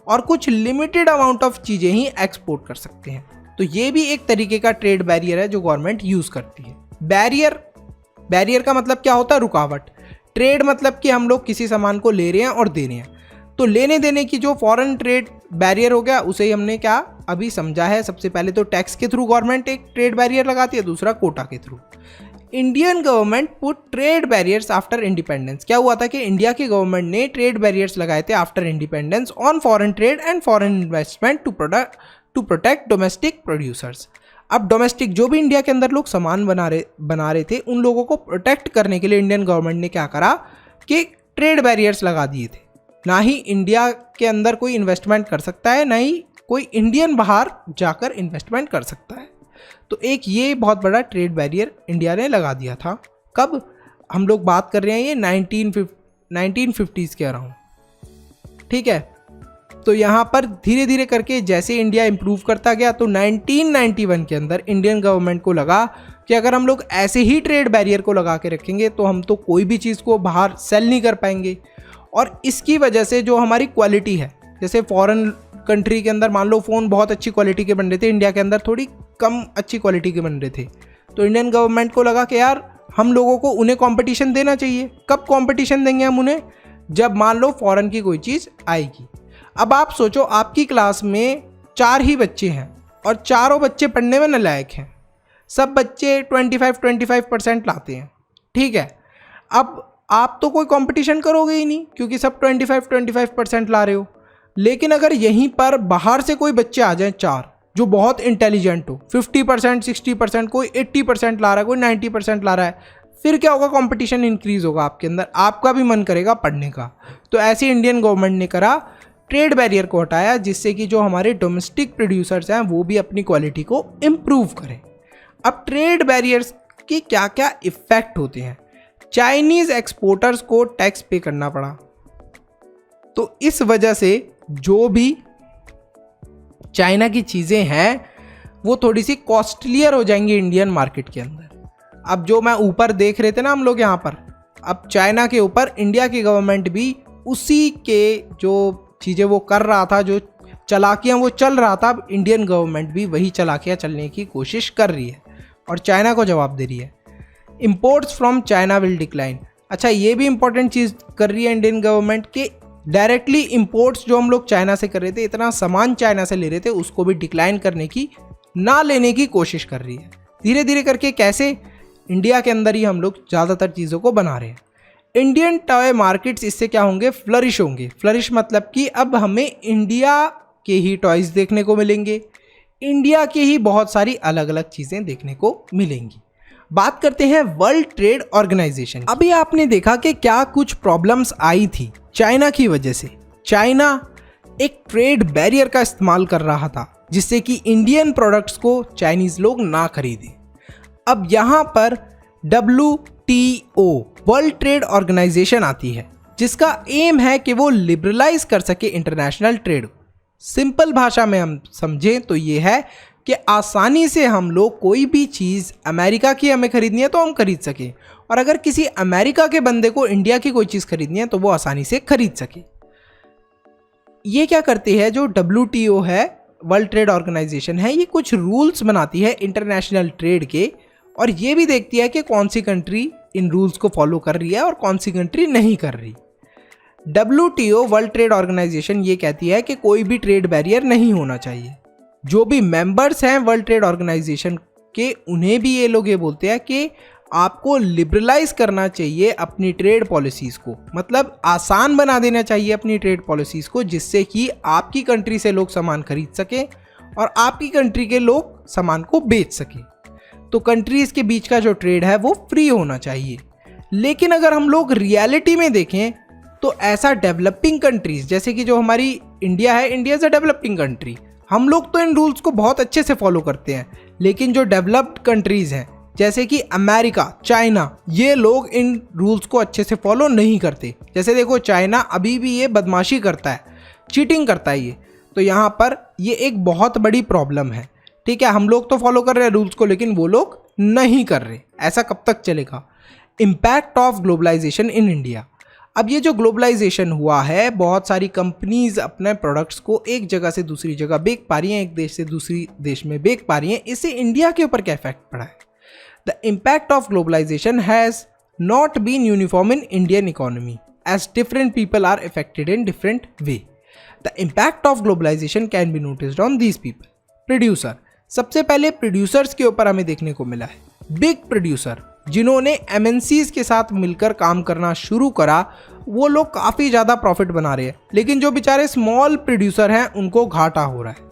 और कुछ लिमिटेड अमाउंट ऑफ चीज़ें ही एक्सपोर्ट कर सकते हैं। तो ये भी एक तरीके का ट्रेड बैरियर है जो गवर्नमेंट यूज़ करती है। बैरियर का मतलब क्या होता है? रुकावट। ट्रेड मतलब कि हम लोग किसी सामान को ले रहे हैं और दे रहे हैं। तो लेने देने की जो फॉरेन ट्रेड बैरियर हो गया उसे हमने क्या अभी समझा है। सबसे पहले तो टैक्स के थ्रू गवर्नमेंट एक ट्रेड बैरियर लगाती है, दूसरा कोटा के through. Indian government put trade barriers after independence. क्या हुआ था कि इंडिया की गवर्नमेंट ने ट्रेड बैरियर्स लगाए थे after independence on foreign trade and foreign investment to protect domestic producers. अब डोमेस्टिक जो भी इंडिया के अंदर लोग सामान बना रहे थे उन लोगों को प्रोटेक्ट करने के लिए इंडियन गवर्नमेंट ने क्या करा कि ट्रेड बैरियर्स लगा दिए थे। ना ही इंडिया के अंदर कोई इन्वेस्टमेंट कर सकता है, ना ही कोई इंडियन बाहर जाकर इन्वेस्टमेंट कर सकता है। तो एक ये बहुत बड़ा ट्रेड बैरियर इंडिया ने लगा दिया था। कब हम लोग बात कर रहे हैं, ये 1950s के अराउंड, ठीक है। तो यहाँ पर धीरे धीरे करके जैसे इंडिया इम्प्रूव करता गया तो 1991 के अंदर इंडियन गवर्नमेंट को लगा कि अगर हम लोग ऐसे ही ट्रेड बैरियर को लगा के रखेंगे तो हम तो कोई भी चीज़ को बाहर सेल नहीं कर पाएंगे। और इसकी वजह से जो हमारी क्वालिटी है, जैसे फॉरेन कंट्री के अंदर मान लो फ़ोन बहुत अच्छी क्वालिटी के बन रहे थे, इंडिया के अंदर थोड़ी कम अच्छी क्वालिटी के बन रहे थे, तो इंडियन गवर्नमेंट को लगा कि यार हम लोगों को उन्हें कंपटीशन देना चाहिए। कब कंपटीशन देंगे हम उन्हें? जब मान लो फॉरेन की कोई चीज़ आएगी। अब आप सोचो आपकी क्लास में 4 ही बच्चे हैं और चारों बच्चे पढ़ने में नालायक हैं, सब बच्चे 25% लाते हैं, ठीक है। अब आप तो कोई कंपटीशन करोगे ही नहीं क्योंकि सब 25% ला रहे हो। लेकिन अगर यहीं पर बाहर से कोई बच्चे आ जाएं 4 जो बहुत इंटेलिजेंट हो, 50%, 60%, कोई 80% ला रहा है, कोई 90% ला रहा है, फिर क्या होगा? कंपटीशन इंक्रीज होगा आपके अंदर, आपका भी मन करेगा पढ़ने का। तो ऐसे इंडियन गवर्नमेंट ने करा, ट्रेड बैरियर को हटाया जिससे कि जो हमारे डोमेस्टिक प्रोड्यूसर्स हैं वो भी अपनी क्वालिटी को इम्प्रूव करें। अब ट्रेड बैरियर्स के क्या क्या इफ़ेक्ट होते हैं? चाइनीज़ एक्सपोर्टर्स को टैक्स पे करना पड़ा, तो इस वजह से जो भी चाइना की चीज़ें हैं वो थोड़ी सी कॉस्टलियर हो जाएंगी इंडियन मार्केट के अंदर। अब जो मैं ऊपर देख रहे थे ना हम लोग यहाँ पर, अब चाइना के ऊपर इंडिया की गवर्नमेंट भी उसी के जो चीज़ें वो कर रहा था, जो चालाकियाँ वो चल रहा था, अब इंडियन गवर्नमेंट भी वही चालाकियाँ चलने की कोशिश कर रही है और चाइना को जवाब दे रही है। Imports from China will decline. अच्छा, ये भी इंपॉर्टेंट चीज़ कर रही है इंडियन गवर्नमेंट के डायरेक्टली इम्पोर्ट्स जो हम लोग चाइना से कर रहे थे, इतना सामान चाइना से ले रहे थे, उसको भी डिक्लाइन करने की, ना लेने की कोशिश कर रही है। धीरे धीरे करके कैसे? इंडिया के अंदर ही हम लोग ज़्यादातर चीज़ों को बना रहे हैं। इंडियन टॉय मार्केट्स इससे क्या होंगे? फ्लरिश होंगे। फ्लरिश मतलब कि अब हमें इंडिया के ही टॉयज़ देखने को मिलेंगे, इंडिया की ही बहुत सारी अलग अलग चीज़ें देखने को मिलेंगी। बात करते हैं वर्ल्ड ट्रेड ऑर्गेनाइजेशन। अभी आपने देखा कि क्या कुछ प्रॉब्लम्स आई थी चाइना की वजह से। चाइना एक ट्रेड बैरियर का इस्तेमाल कर रहा था जिससे कि इंडियन प्रोडक्ट्स को चाइनीज़ लोग ना खरीदें। अब यहाँ पर WTO वर्ल्ड ट्रेड ऑर्गेनाइजेशन आती है जिसका एम है कि वो लिबरलाइज कर सके इंटरनेशनल ट्रेड। सिंपल भाषा में हम समझें तो ये है कि आसानी से हम लोग कोई भी चीज़ अमेरिका की हमें खरीदनी है तो हम खरीद सकें, और अगर किसी अमेरिका के बंदे को इंडिया की कोई चीज़ खरीदनी है तो वो आसानी से खरीद सके। ये क्या करती है? जो WTO है, वर्ल्ड ट्रेड ऑर्गेनाइजेशन है, ये कुछ रूल्स बनाती है इंटरनेशनल ट्रेड के, और ये भी देखती है कि कौन सी कंट्री इन रूल्स को फॉलो कर रही है और कौन सी कंट्री नहीं कर रही। WTO वर्ल्ड ट्रेड ऑर्गेनाइजेशन ये कहती है कि कोई भी ट्रेड बैरियर नहीं होना चाहिए। जो भी मेंबर्स हैं वर्ल्ड ट्रेड ऑर्गेनाइजेशन के, उन्हें भी ये लोग ये बोलते हैं कि आपको लिबरलाइज करना चाहिए अपनी ट्रेड पॉलिसीज़ को, मतलब आसान बना देना चाहिए अपनी ट्रेड पॉलिसीज़ को, जिससे कि आपकी कंट्री से लोग सामान खरीद सकें और आपकी कंट्री के लोग सामान को बेच सकें। तो कंट्रीज़ के बीच का जो ट्रेड है वो फ्री होना चाहिए। लेकिन अगर हम लोग रियलिटी में देखें तो ऐसा डेवलपिंग कंट्रीज़ जैसे कि जो हमारी इंडिया है, India is a developing country, हम लोग तो इन रूल्स को बहुत अच्छे से फॉलो करते हैं। लेकिन जो डेवलप्ड कंट्रीज़ हैं जैसे कि अमेरिका, चाइना, ये लोग इन रूल्स को अच्छे से फॉलो नहीं करते। जैसे देखो चाइना अभी भी ये बदमाशी करता है, चीटिंग करता है ये, तो यहाँ पर ये एक बहुत बड़ी प्रॉब्लम है। ठीक है, हम लोग तो फॉलो कर रहे हैं रूल्स को लेकिन वो लोग नहीं कर रहे। ऐसा कब तक चलेगा? Impact of globalisation in India. अब ये जो ग्लोबलाइजेशन हुआ है, बहुत सारी कंपनीज अपने प्रोडक्ट्स को एक जगह से दूसरी जगह बेच पा रही हैं, एक देश से दूसरी देश में बेच पा रही हैं, इससे इंडिया के ऊपर क्या इफेक्ट पड़ा है? The impact of globalisation has not been uniform in Indian economy as different people are affected in different way. The impact of globalization can be noticed on these people. Producer, सबसे पहले producers के ऊपर हमें देखने को मिला है। Big producer जिन्होंने एमएनसीज के साथ मिलकर काम करना शुरू करा, वो लोग काफ़ी ज़्यादा प्रॉफिट बना रहे हैं, लेकिन जो बेचारे स्मॉल प्रोड्यूसर हैं उनको घाटा हो रहा है।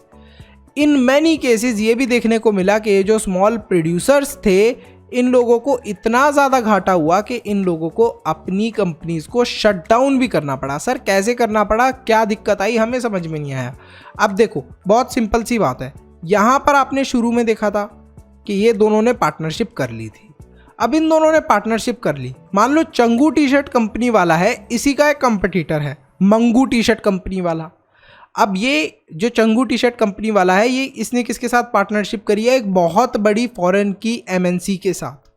इन मैनी केसेस ये भी देखने को मिला कि ये जो स्मॉल प्रोड्यूसर्स थे, इन लोगों को इतना ज़्यादा घाटा हुआ कि इन लोगों को अपनी कंपनीज को शट डाउन भी करना पड़ा। सर कैसे करना पड़ा, क्या दिक्कत आई, हमें समझ में नहीं आया। अब देखो बहुत सिंपल सी बात है, यहाँ पर आपने शुरू में देखा था कि ये दोनों ने पार्टनरशिप कर ली थी। अब इन दोनों ने पार्टनरशिप कर ली, मान लो चंगू टी शर्ट कंपनी वाला है, इसी का एक कंपटीटर है मंगू टी शर्ट कंपनी वाला। अब ये जो चंगू टी शर्ट कंपनी वाला है, ये इसने किसके साथ पार्टनरशिप करी है, एक बहुत बड़ी फॉरेन की एमएनसी के साथ।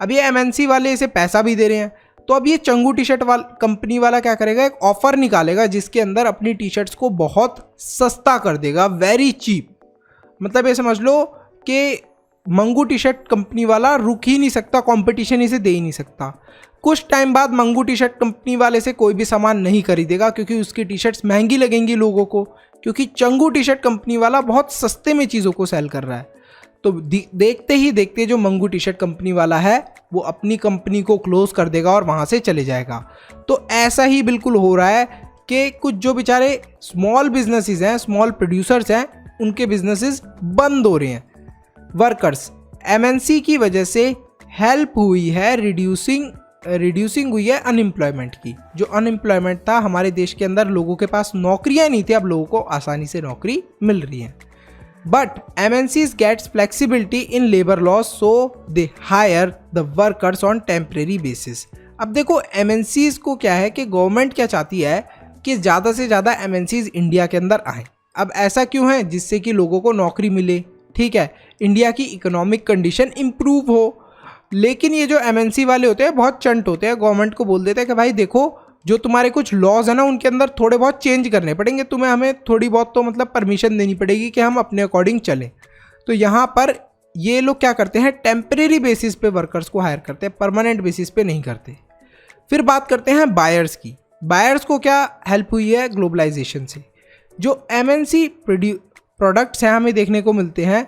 अब ये एमएनसी वाले इसे पैसा भी दे रहे हैं, तो अब ये चंगू टी शर्ट कंपनी वाला क्या करेगा, एक ऑफर निकालेगा जिसके अंदर अपनी टी शर्ट्स को बहुत सस्ता कर देगा, वेरी चीप। मतलब ये समझ लो कि मंगू टी शर्ट कंपनी वाला रुक ही नहीं सकता, कंपटीशन इसे दे ही नहीं सकता। कुछ टाइम बाद मंगू टी शर्ट कंपनी वाले से कोई भी सामान नहीं खरीदेगा, क्योंकि उसकी टी शर्ट्स महंगी लगेंगी लोगों को, क्योंकि चंगू टी शर्ट कंपनी वाला बहुत सस्ते में चीज़ों को सेल कर रहा है। तो देखते ही देखते जो मंगू टी शर्ट कंपनी वाला है वो अपनी कंपनी को क्लोज कर देगा और वहाँ से चले जाएगा। तो ऐसा ही बिल्कुल हो रहा है कि कुछ जो बेचारे स्मॉल बिजनेसेस हैं, स्मॉल प्रोड्यूसर्स हैं, उनके बिजनेसेस बंद हो रहे हैं। वर्कर्स, एमएनसी की वजह से हेल्प हुई है, रिड्यूसिंग हुई है अनएम्प्लॉयमेंट की। जो अनएम्प्लॉयमेंट था हमारे देश के अंदर, लोगों के पास नौकरियां नहीं थी, अब लोगों को आसानी से नौकरी मिल रही है। But MNCs gets flexibility in labour laws, so they hire the workers on temporary basis. अब देखो एमएनसीज को क्या है कि गवर्नमेंट क्या चाहती है कि ज़्यादा से ज़्यादा एमएनसीज इंडिया के अंदर आए। अब ऐसा क्यों है, जिससे कि लोगों को नौकरी मिले, ठीक है, इंडिया की इकोनॉमिक कंडीशन इम्प्रूव हो। लेकिन ये जो एमएनसी वाले होते हैं बहुत चंट होते हैं, गवर्नमेंट को बोल देते हैं कि भाई देखो जो तुम्हारे कुछ लॉज है ना, उनके अंदर थोड़े बहुत चेंज करने पड़ेंगे, तुम्हें हमें थोड़ी बहुत तो मतलब परमिशन देनी पड़ेगी कि हम अपने अकॉर्डिंग चलें। तो यहाँ पर ये लोग क्या करते हैं, टेम्परेरी बेसिस पे वर्कर्स को हायर करते हैं, परमानेंट बेसिस पे नहीं करते। फिर बात करते हैं बायर्स की। बायर्स को क्या हेल्प हुई है ग्लोबलाइजेशन से। जो एमएनसी प्रोडक्ट्स हैं हमें देखने को मिलते हैं,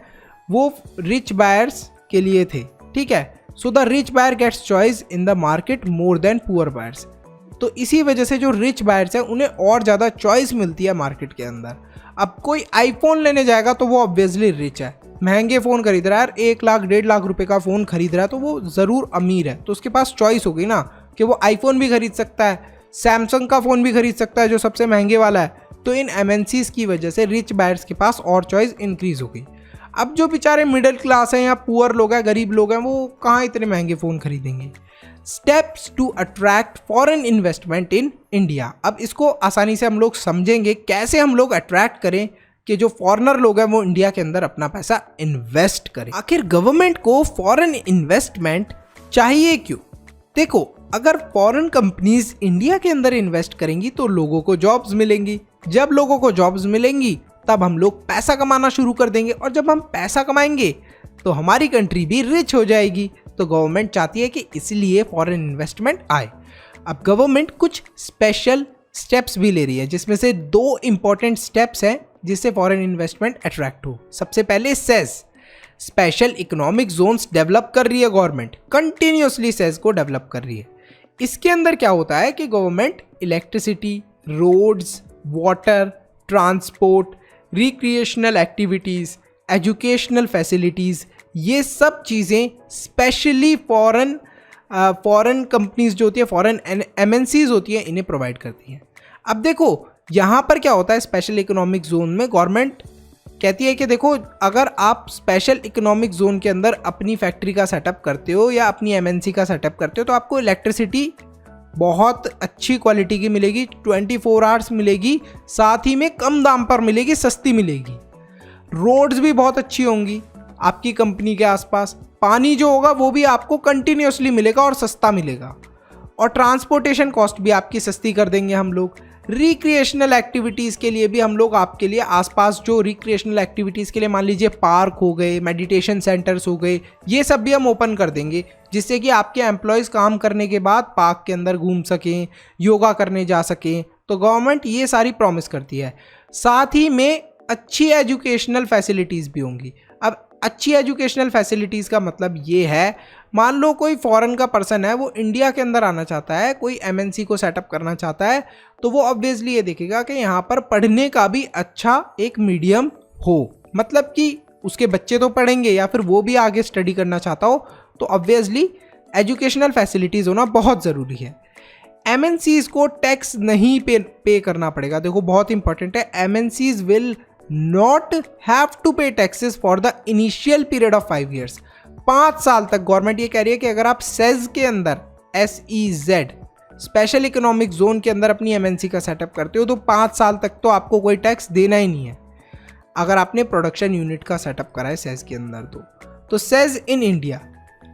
वो रिच बायर्स के लिए थे, ठीक है। So the rich buyer gets choice in the market more than poor buyers. तो इसी वजह से जो रिच बायर्स हैं उन्हें और ज़्यादा चॉइस मिलती है मार्केट के अंदर। अब कोई आईफोन लेने जाएगा तो वो ऑब्वियसली रिच है, महंगे फ़ोन खरीद रहा है, 1 लाख 1.5 लाख रुपए का फ़ोन खरीद रहा है, तो वो ज़रूर अमीर है। तो उसके पास चॉइस हो गई ना कि वो आईफोन भी खरीद सकता है, सैमसंग का फ़ोन भी खरीद सकता है जो सबसे महंगे वाला है। तो इन एमएनसीज की वजह से रिच बायर्स के पास और चॉइस इंक्रीज हो गई। अब जो बेचारे मिडिल क्लास हैं या पुअर लोग हैं, गरीब लोग हैं, वो कहाँ इतने महंगे फ़ोन खरीदेंगे। Steps to attract foreign investment in India. अब इसको आसानी से हम लोग समझेंगे, कैसे हम लोग अट्रैक्ट करें कि जो फॉरेनर लोग हैं वो इंडिया के अंदर अपना पैसा इन्वेस्ट करें। आखिर गवर्नमेंट को फॉरेन इन्वेस्टमेंट चाहिए क्यों? देखो, अगर फॉरेन कंपनीज इंडिया के अंदर इन्वेस्ट करेंगी तो लोगों को जॉब्स मिलेंगी। जब लोगों को जॉब्स मिलेंगी तब हम लोग पैसा कमाना शुरू कर देंगे, और जब हम पैसा कमाएंगे तो हमारी कंट्री भी रिच हो जाएगी। तो गवर्नमेंट चाहती है कि इसलिए फॉरेन इन्वेस्टमेंट आए। अब गवर्नमेंट कुछ स्पेशल स्टेप्स भी ले रही है, जिसमें से 2 इंपॉर्टेंट स्टेप्स हैं जिससे फॉरेन इन्वेस्टमेंट अट्रैक्ट हो। सबसे पहले SEZ, special economic zones develop कर रही है गवर्नमेंट, कंटिन्यूसली सेज को डेवलप कर रही है। इसके अंदर क्या होता है कि government electricity, roads, water, transport, recreational activities, educational facilities, ये सब चीज़ें स्पेशली फॉरेन कंपनीज जो होती है, फॉरेन एमएनसीज होती हैं, इन्हें प्रोवाइड करती हैं। अब देखो यहाँ पर क्या होता है, स्पेशल इकोनॉमिक जोन में गवर्नमेंट कहती है कि देखो, अगर आप स्पेशल इकोनॉमिक जोन के अंदर अपनी फैक्ट्री का सेटअप करते हो या अपनी एमएनसी का सेटअप करते हो तो आपको इलेक्ट्रिसिटी बहुत अच्छी क्वालिटी की मिलेगी, 24 आवर्स मिलेगी, साथ ही में कम दाम पर मिलेगी, सस्ती मिलेगी। रोड्स भी बहुत अच्छी होंगी आपकी कंपनी के आसपास, पानी जो होगा वो भी आपको कंटिन्यूसली मिलेगा और सस्ता मिलेगा, और ट्रांसपोर्टेशन कॉस्ट भी आपकी सस्ती कर देंगे हम लोग। रिक्रिएशनल एक्टिविटीज़ के लिए भी हम लोग आपके लिए आसपास जो रिक्रिएशनल एक्टिविटीज़ के लिए मान लीजिए पार्क हो गए, मेडिटेशन सेंटर्स हो गए, ये सब भी हम ओपन कर देंगे, जिससे कि आपके एम्प्लॉयज़ काम करने के बाद पार्क के अंदर घूम सकें, योगा करने जा सकें। तो गवर्नमेंट ये सारी प्रॉमिस करती है। साथ ही में अच्छी एजुकेशनल फैसिलिटीज़ भी होंगी। अब अच्छी एजुकेशनल फैसिलिटीज़ का मतलब ये है, मान लो कोई फॉरेन का पर्सन है, वो इंडिया के अंदर आना चाहता है, कोई एमएनसी को सेटअप करना चाहता है, तो वो ऑब्वियसली ये देखेगा कि यहाँ पर पढ़ने का भी अच्छा एक मीडियम हो, मतलब कि उसके बच्चे तो पढ़ेंगे या फिर वो भी आगे स्टडी करना चाहता हो, तो ऑब्वियसली एजुकेशनल फैसिलिटीज़ होना बहुत ज़रूरी है। एमएनसीज़ को टैक्स नहीं पे करना पड़ेगा। देखो बहुत इंपॉर्टेंट है, MNCs will not have to pay taxes for the initial period of 5 years। 5 साल तक गवर्नमेंट ये कह रही है कि अगर आप सेज के अंदर, SEZ स्पेशल इकोनॉमिक जोन के अंदर अपनी एमएनसी का सेटअप करते हो तो 5 साल तक तो आपको कोई टैक्स देना ही नहीं है, अगर आपने प्रोडक्शन यूनिट का सेटअप करा है सेज के अंदर। तो सेज इन इंडिया,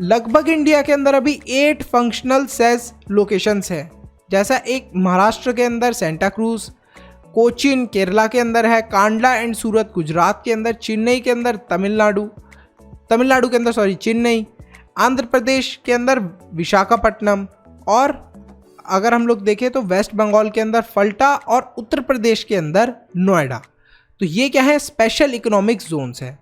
लगभग इंडिया के अंदर अभी 8 फंक्शनल सेज लोकेशंस हैं, जैसा एक महाराष्ट्र के अंदर सेंटा क्रूज, कोचिन केरला के अंदर है, कांडला एंड सूरत गुजरात के अंदर, चेन्नई के अंदर तमिलनाडु के अंदर चेन्नई, आंध्र प्रदेश के अंदर विशाखापट्टनम, और अगर हम लोग देखें तो वेस्ट बंगाल के अंदर फल्टा, और उत्तर प्रदेश के अंदर नोएडा। तो ये क्या है, स्पेशल इकोनॉमिक जोन्स है।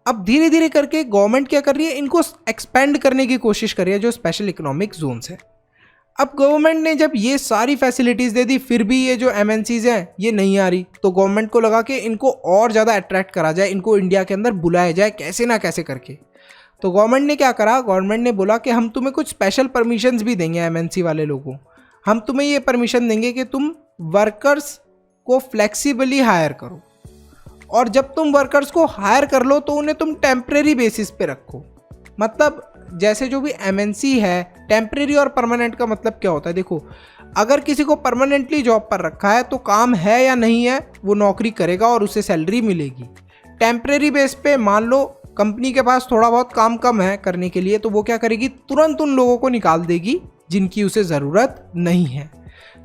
अब धीरे धीरे करके गवर्नमेंट क्या कर रही है, इनको एक्सपेंड करने की कोशिश कर रही है जो स्पेशल इकोनॉमिक जोन्स है। अब गवर्नमेंट ने जब ये सारी फैसिलिटीज़ दे दी, फिर भी ये जो एमएनसीज़ हैं ये नहीं आ रही, तो गवर्नमेंट को लगा कि इनको और ज़्यादा अट्रैक्ट करा जाए, इनको इंडिया के अंदर बुलाया जाए कैसे ना कैसे करके। तो गवर्नमेंट ने क्या करा, गवर्नमेंट ने बोला कि हम तुम्हें कुछ स्पेशल परमिशंस भी देंगे एमएनसी वाले लोगों, हम तुम्हें ये परमिशन देंगे कि तुम वर्कर्स को फ्लेक्सिबली हायर करो, और जब तुम वर्कर्स को हायर कर लो तो उन्हें तुम टेम्परेरी बेसिस पे रखो। मतलब जैसे जो भी एमएनसी है, टेम्परेरी और परमानेंट का मतलब क्या होता है, देखो अगर किसी को परमानेंटली जॉब पर रखा है तो काम है या नहीं है वो नौकरी करेगा और उसे सैलरी मिलेगी। टेम्परेरी बेस पे मान लो कंपनी के पास थोड़ा बहुत काम कम है करने के लिए, तो वो क्या करेगी, तुरंत उन लोगों को निकाल देगी जिनकी उसे ज़रूरत नहीं है।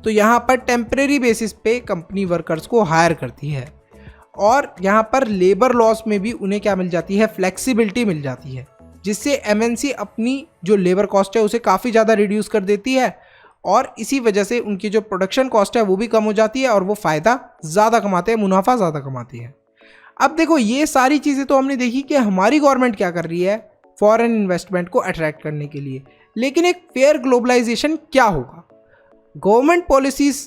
तो यहाँ पर टेम्परेरी बेसिस पे कंपनी वर्कर्स को हायर करती है, और यहाँ पर लेबर लॉस में भी उन्हें क्या मिल जाती है, फ्लेक्सिबिलिटी मिल जाती है, जिससे एमएनसी अपनी जो लेबर कॉस्ट है उसे काफ़ी ज़्यादा रिड्यूस कर देती है, और इसी वजह से उनकी जो प्रोडक्शन कॉस्ट है वो भी कम हो जाती है, और वो फ़ायदा ज़्यादा कमाते हैं, मुनाफा ज़्यादा कमाती है। अब देखो ये सारी चीज़ें तो हमने देखी कि हमारी गवर्नमेंट क्या कर रही है फॉरेन इन्वेस्टमेंट को अट्रैक्ट करने के लिए, लेकिन एक फेयर ग्लोबलाइजेशन क्या होगा, गवर्नमेंट पॉलिसीज़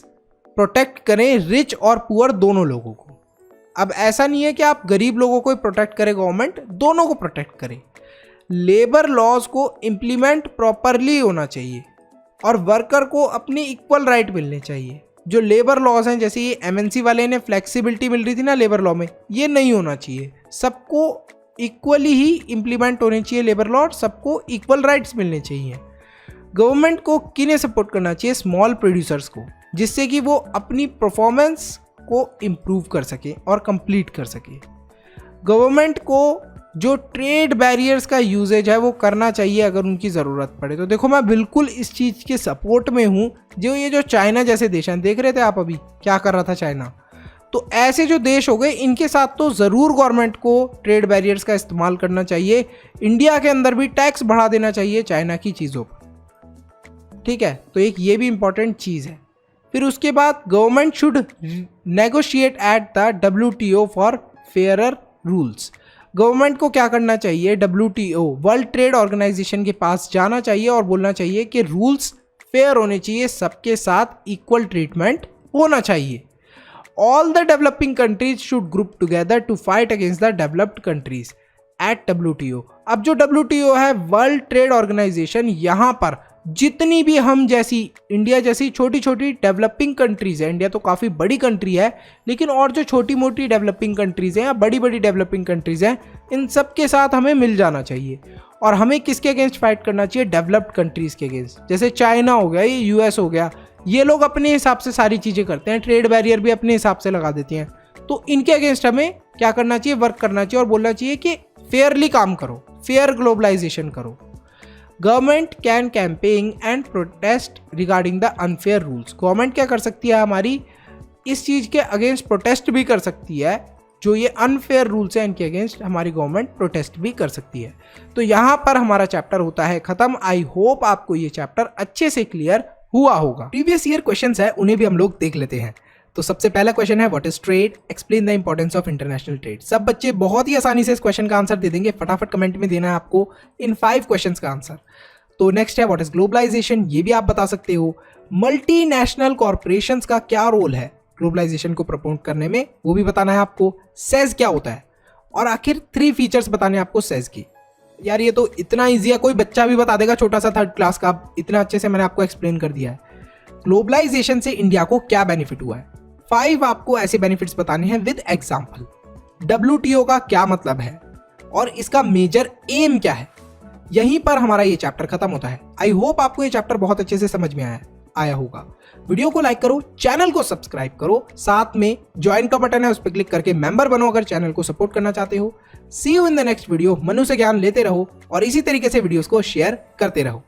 प्रोटेक्ट करें रिच और पुअर दोनों लोगों को। अब ऐसा नहीं है कि आप गरीब लोगों को ही प्रोटेक्ट करे गवर्नमेंट, दोनों को प्रोटेक्ट करे। लेबर लॉज को इम्प्लीमेंट प्रॉपरली होना चाहिए, और वर्कर को अपनी इक्वल राइट मिलने चाहिए। जो लेबर लॉज हैं, जैसे ये एमएनसी वाले ने फ्लेक्सिबिलिटी मिल रही थी ना लेबर लॉ में, ये नहीं होना चाहिए। सबको इक्वली ही इम्प्लीमेंट होने चाहिए लेबर लॉ, सबको इक्वल राइट्स मिलने चाहिए। गवर्नमेंट को किन्हें सपोर्ट करना चाहिए, स्मॉल प्रोड्यूसर्स को, जिससे कि वो अपनी परफॉर्मेंस को इम्प्रूव कर सके और कंप्लीट कर सके। गवर्नमेंट को जो ट्रेड बैरियर्स का यूजेज है वो करना चाहिए अगर उनकी ज़रूरत पड़े। तो देखो मैं बिल्कुल इस चीज़ के सपोर्ट में हूँ। जो चाइना जैसे देश हैं, देख रहे थे आप अभी क्या कर रहा था चाइना, तो ऐसे जो देश हो गए इनके साथ तो ज़रूर गवर्नमेंट को ट्रेड बैरियर्स का इस्तेमाल करना चाहिए। इंडिया के अंदर भी टैक्स बढ़ा देना चाहिए चाइना की चीज़ों पर, ठीक है। तो एक ये भी इम्पॉर्टेंट चीज़ है। फिर उसके बाद government should negotiate at the WTO for fairer rules. Government को क्या करना चाहिए, WTO वर्ल्ड ट्रेड ऑर्गेनाइजेशन के पास जाना चाहिए और बोलना चाहिए कि रूल्स फेयर होने चाहिए, सबके साथ इक्वल ट्रीटमेंट होना चाहिए। All the developing countries should group together to fight against the developed countries at WTO। अब जो WTO है वर्ल्ड ट्रेड ऑर्गेनाइजेशन, यहाँ पर जितनी भी हम जैसी इंडिया जैसी छोटी छोटी डेवलपिंग कंट्रीज़ है, इंडिया तो काफ़ी बड़ी कंट्री है, लेकिन और जो छोटी मोटी डेवलपिंग कंट्रीज़ हैं या बड़ी बड़ी डेवलपिंग कंट्रीज़ हैं, इन सब के साथ हमें मिल जाना चाहिए। और हमें किसके अगेंस्ट फाइट करना चाहिए, डेवलप्ड कंट्रीज़ के अगेंस्ट। जैसे चाइना हो गया, ये US हो गया, ये लोग अपने हिसाब से सारी चीज़ें करते हैं, ट्रेड बैरियर भी अपने हिसाब से लगा देती हैं। तो इनके अगेंस्ट हमें क्या करना चाहिए, वर्क करना चाहिए और बोलना चाहिए कि फेयरली काम करो, फेयर ग्लोबलाइजेशन करो। Government can campaign and protest regarding the unfair rules. Government क्या कर सकती है हमारी, इस चीज़ के अगेंस्ट प्रोटेस्ट भी कर सकती है, जो ये अनफेयर रूल्स हैं इनके अगेंस्ट हमारी गवर्नमेंट प्रोटेस्ट भी कर सकती है। तो यहाँ पर हमारा चैप्टर होता है खत्म। आई होप आपको ये चैप्टर अच्छे से क्लियर हुआ होगा। प्रीवियस ईयर क्वेश्चंस है, उन्हें भी हम लोग देख लेते हैं। तो सबसे पहला क्वेश्चन है what is trade, explain the importance of international trade. सब बच्चे बहुत ही आसानी से इस क्वेश्चन का आंसर दे देंगे, फटाफट कमेंट में देना है आपको इन 5 क्वेश्चंस का आंसर। तो नेक्स्ट है व्हाट इज ग्लोबलाइजेशन, ये भी आप बता सकते हो। मल्टीनेशनल कॉर्पोरेशंस का क्या रोल है ग्लोबलाइजेशन को प्रमोट करने में, वो भी बताना है आपको। सेज क्या होता है, और आखिर 3 फीचर्स बताने आपको सेज की। यार ये तो इतना ईजी है, कोई बच्चा भी बता देगा, छोटा सा 3rd क्लास का। इतना अच्छे से मैंने आपको एक्सप्लेन कर दिया है। ग्लोबलाइजेशन से इंडिया को क्या बेनिफिट हुआ है, 5 आपको ऐसे बेनिफिट्स बताने हैं विद एग्जाम्पल। WTO का क्या मतलब है और इसका मेजर एम क्या है। यहीं पर हमारा ये चैप्टर खत्म होता है। आई होप आपको ये चैप्टर बहुत अच्छे से समझ में आया होगा। वीडियो को लाइक करो, चैनल को सब्सक्राइब करो, साथ में ज्वाइन का बटन है उस पर क्लिक करके मेंबर बनो अगर चैनल को सपोर्ट करना चाहते हो। See you in the next video. Manu से ज्ञान लेते रहो और इसी तरीके से वीडियोस को शेयर करते रहो।